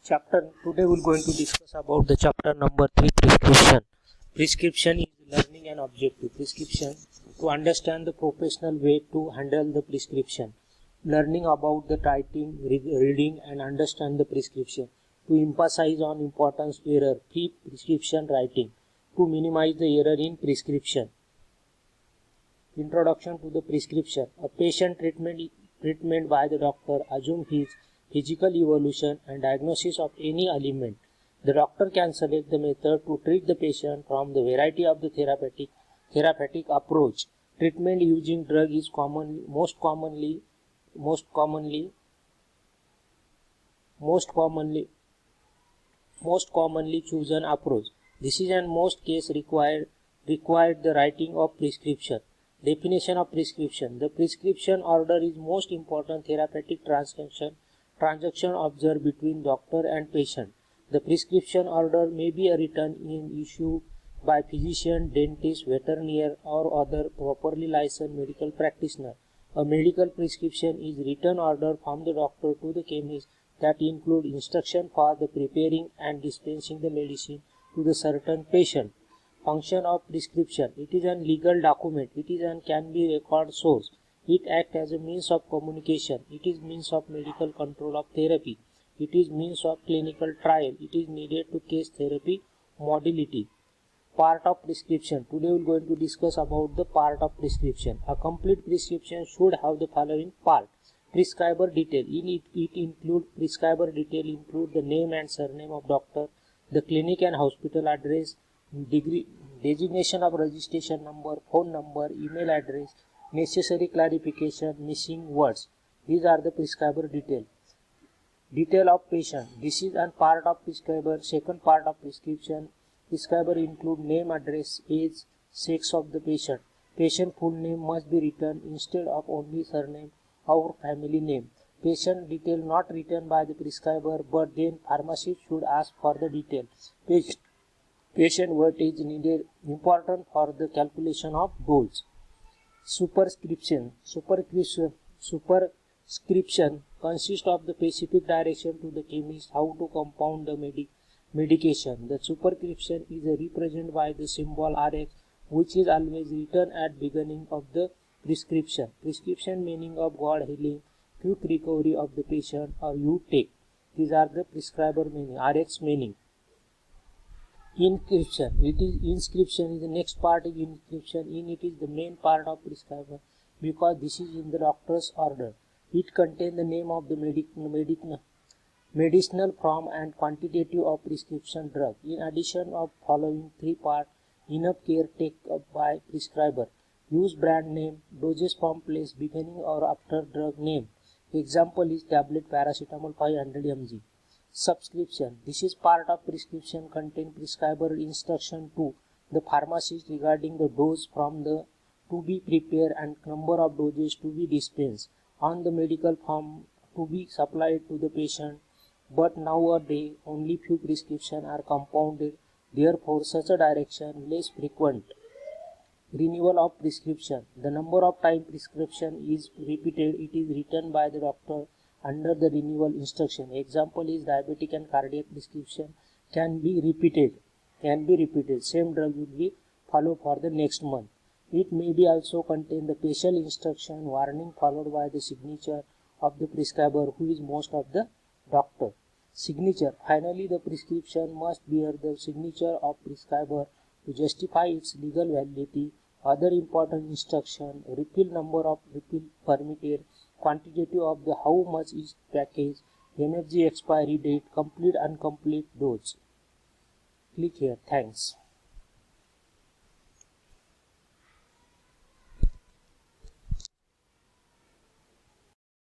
Today we're going to discuss about the chapter number 3, prescription. Prescription is learning and objective. Prescription, to understand the professional way to handle the prescription. Learning about the writing, reading and understand the prescription. To emphasize on importance error, pre-prescription writing. To minimize the error in prescription. Introduction to the prescription. A patient treatment by the doctor assumes his physical evolution and diagnosis of any ailment. The doctor can select the method to treat the patient from the variety of the therapeutic approach. Treatment using drug is most commonly chosen approach. This is in most cases required the writing of prescription. Definition of prescription. The prescription order is most important therapeutic transaction observed between doctor and patient. The prescription order may be written in issue by physician, dentist, veterinarian or other properly licensed medical practitioner. A medical prescription is written order from the doctor to the chemist that include instruction for the preparing and dispensing the medicine to the certain patient. Function of prescription. It is a legal document. It is and can be record source. It acts as a means of communication. It is means of medical control of therapy. It is means of clinical trial. It is needed to case therapy modality. Part of prescription. Today we are going to discuss about the part of prescription. A complete prescription should have the following part. Prescriber detail. In it include prescriber detail include the name and surname of doctor, the clinic and hospital address, degree, designation of registration number, phone number, email address, necessary clarification, missing words. These are the prescriber detail. Detail of patient. This is a part of prescriber. Second part of prescription. Prescriber include name, address, age, sex of the patient. Patient full name must be written instead of only surname or family name. Patient detail not written by the prescriber, but then pharmacist should ask for the detail. Patient what is needed important for the calculation of dose. Superscription consists of the specific direction to the chemist how to compound the medication. The superscription is represented by the symbol Rx, which is always written at beginning of the prescription. Prescription meaning of God healing, quick recovery of the patient, or you take. These are the prescriber meaning. Rx meaning. Inscription. Inscription is the next part is inscription. It is the main part of prescriber because this is in the doctor's order. It contains the name of the medicinal form and quantitative of prescription drug. In addition of following three parts, enough care taken by prescriber. Use brand name, dosage form place beginning or after drug name. Example is tablet paracetamol 500 mg. Subscription. This is part of prescription contain prescriber instruction to the pharmacist regarding the dose from the to be prepared and number of doses to be dispensed on the medical form to be supplied to the patient. But nowadays only few prescriptions are compounded. Therefore such a direction less frequent. Renewal of prescription. The number of time prescription is repeated. It is written by the doctor under the renewal instruction. Example is diabetic and cardiac prescription can be repeated. Same drug will be followed for the next month. It may be also contain the special instruction warning followed by the signature of the prescriber who is most of the doctor. Signature. Finally, the prescription must bear the signature of prescriber to justify its legal validity. Other important instruction, refill number of refill permitted, quantitative of the how much is package, MFG expiry date, complete incomplete dose. Click here. Thanks.